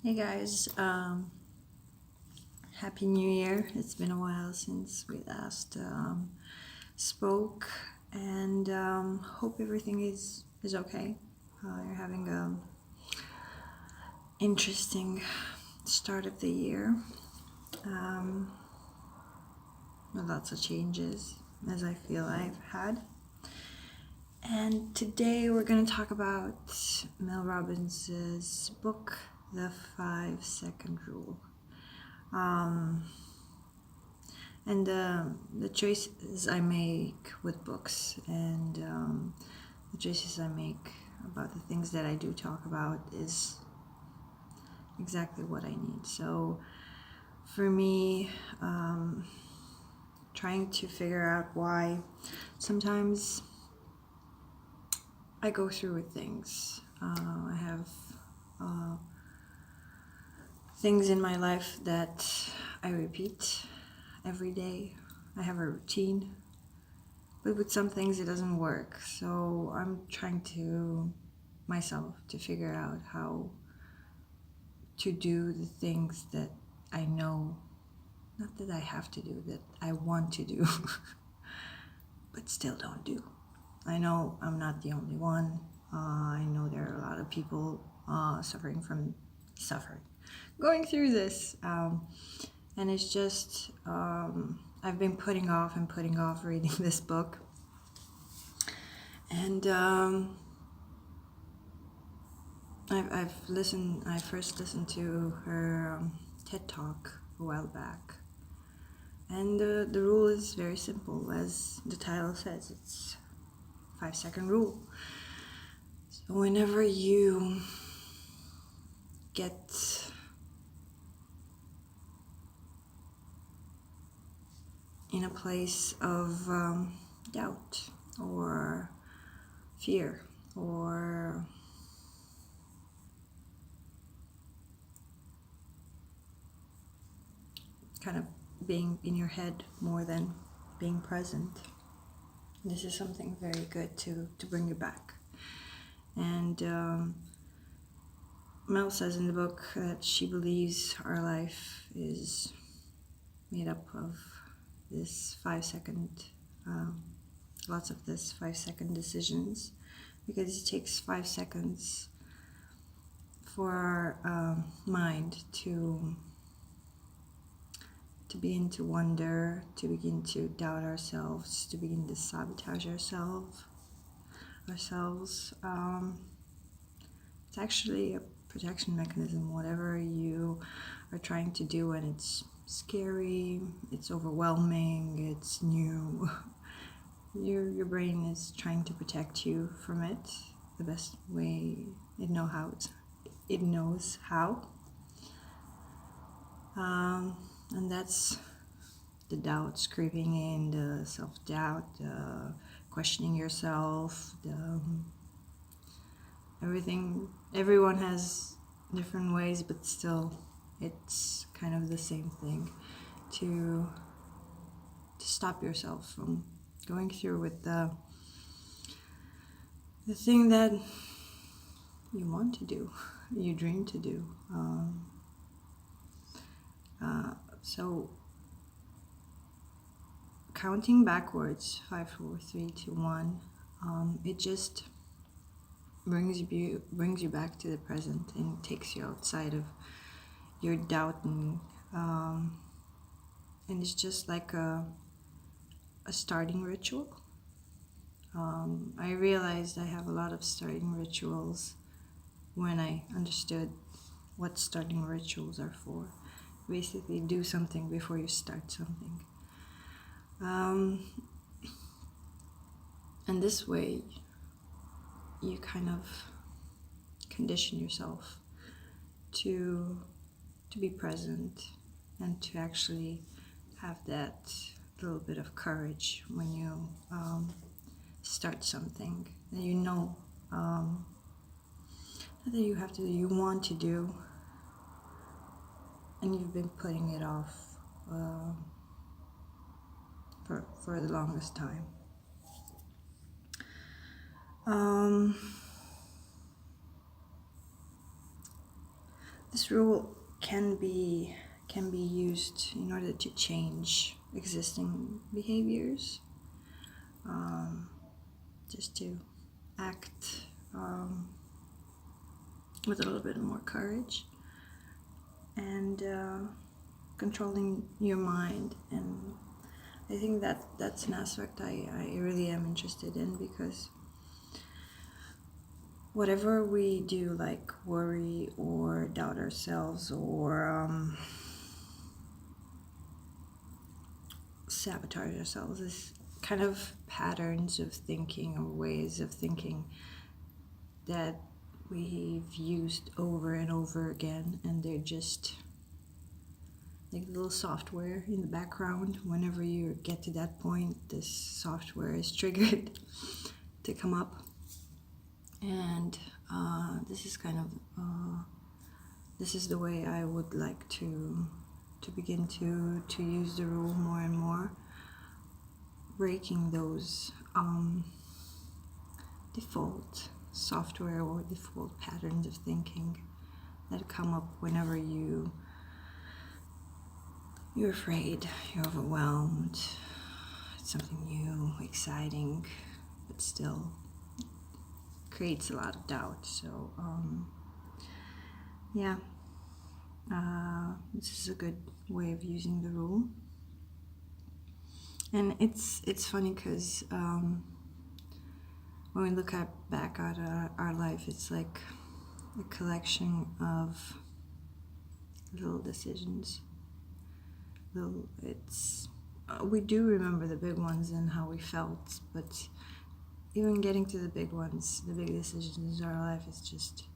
Hey guys, Happy New Year. It's been a while since we last spoke, and hope everything is okay. You're having a interesting start of the year. With lots of changes, as I feel I've had. And today we're going to talk about Mel Robbins' book, The 5-Second Rule. And the choices I make with books and the choices I make about the things that I do talk about is exactly what I need. So for me, trying to figure out why sometimes I go through with things. I have things in my life that I repeat every day. I have a routine, but with some things it doesn't work. So I'm trying to myself to figure out how to do the things that I know, not that I have to do, that I want to do, but still don't do. I know I'm not the only one. I know there are a lot of people going through this. And it's just, I've been putting off reading this book. And I first listened to her TED Talk a while back. And the rule is very simple, as the title says, it's 5-second rule. So whenever you get in a place of doubt or fear or kind of being in your head more than being present, this is something very good to bring you back. And Mel says in the book that she believes our life is made up of this 5-second, lots of this 5-second decisions, because it takes 5 seconds for our mind to begin to wonder, to begin to doubt ourselves, to begin to sabotage ourselves. It's actually a protection mechanism. Whatever you are trying to do and it's scary, it's overwhelming, it's new, your brain is trying to protect you from it the best way it knows how. And that's the doubts creeping in, the self-doubt, questioning yourself, everything. Everyone has different ways, but still it's kind of the same thing, to stop yourself from going through with the thing that you want to do, you dream to do. So counting backwards, 5, 4, 3, 2, 1, it just brings you back to the present and takes you outside of your doubt, and it's just like a starting ritual. I realized I have a lot of starting rituals when I understood what starting rituals are for. Basically, do something before you start something. And this way, you kind of condition yourself to be present and to actually have that little bit of courage when you start something that you know that you want to do, and you've been putting it off for the longest time. This rule can be used in order to change existing behaviors, just to act with a little bit more courage and controlling your mind. And I think that that's an aspect I really am interested in, because whatever we do, like worry or doubt ourselves or sabotage ourselves, is kind of patterns of thinking or ways of thinking that we've used over and over again, and they're just like little software in the background. Whenever you get to that point, this software is triggered to come up, and this is kind of this is the way I would like to begin to use the rule more and more, breaking those default software or default patterns of thinking that come up whenever you're afraid, you're overwhelmed, it's something new, exciting, but still creates a lot of doubt. So yeah, this is a good way of using the rule. And it's funny because when we look back at our life, it's like a collection of little decisions. We do remember the big ones and how we felt, but even getting to the big ones, the big decisions in our life, is just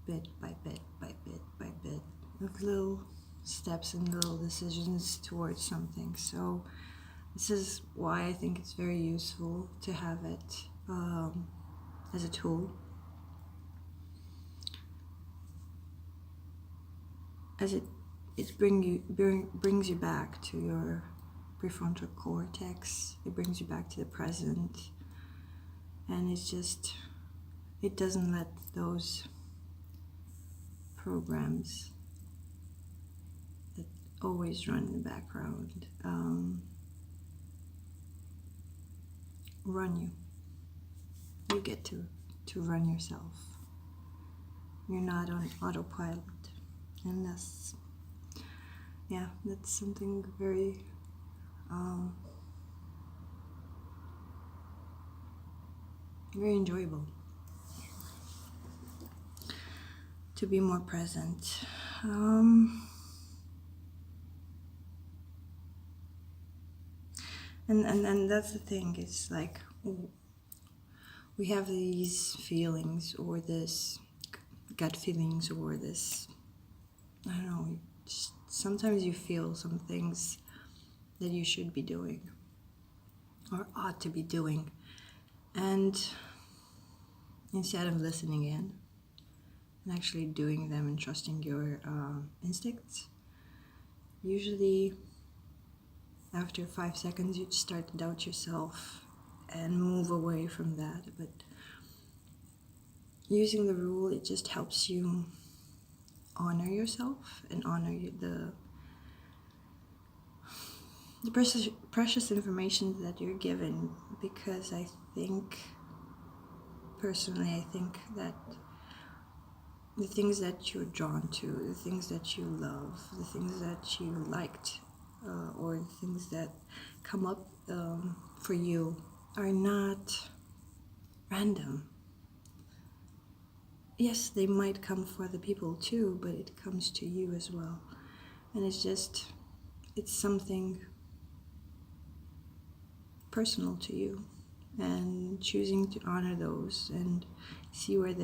bit by bit by bit by bit of little steps and little decisions towards something. So this is why I think it's very useful to have it as a tool, as it brings you back to your prefrontal cortex. It brings you back to the present, and it doesn't let those programs that always run in the background run you. You get to run yourself. You're not on autopilot, and that's something very very enjoyable, to be more present. And that's the thing. It's like we have these feelings, or this gut feelings, or this, I don't know, just sometimes you feel some things that you should be doing or ought to be doing, and instead of listening in and actually doing them and trusting your instincts, usually after 5 seconds you'd start to doubt yourself and move away from that. But using the rule, it just helps you honor yourself and honor the precious information that you're given. Because I think, personally, I think that the things that you're drawn to, the things that you love, the things that you liked, or the things that come up for you are not random. Yes, they might come for other people too, but it comes to you as well. And it's something personal to you, and choosing to honor those and see where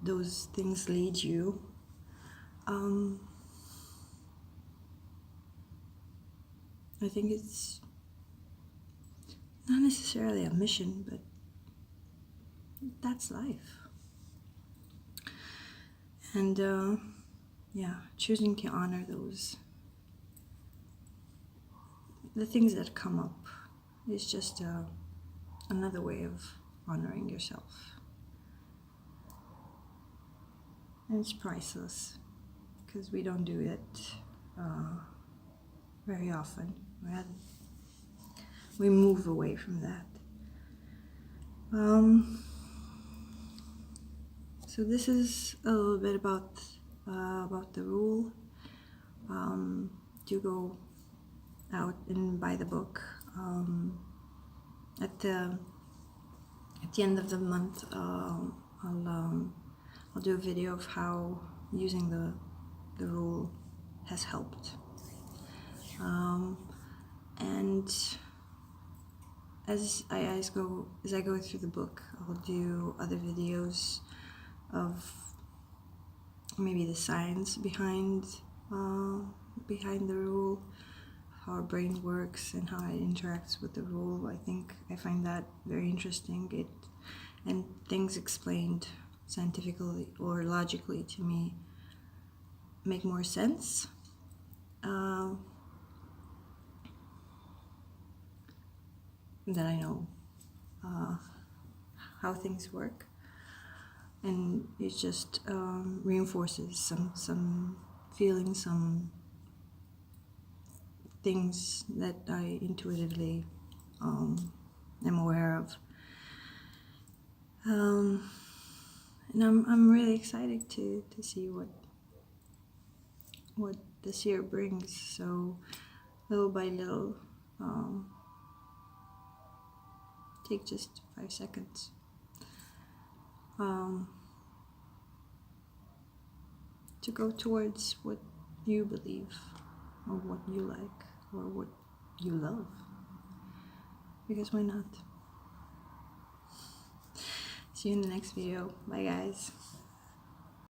those things lead you. I think it's not necessarily a mission, but that's life. And choosing to honor the things that come up is just another way of honoring yourself. And it's priceless, because we don't do it very often. We move away from that. So this is a little bit about the rule. Do go out and buy the book. At the end of the month, I'll do a video of how using the rule has helped. And as I go through the book, I'll do other videos of maybe the science behind the rule, how our brain works and how it interacts with the rule. I find that very interesting. And things explained scientifically or logically to me make more sense. That I know how things work, and it just reinforces some feelings, some things that I intuitively am aware of, and I'm really excited to see what this year brings. So little by little, take just 5 seconds. To go towards what you believe, or what you like, or what you love. Because why not? See you in the next video. Bye, guys.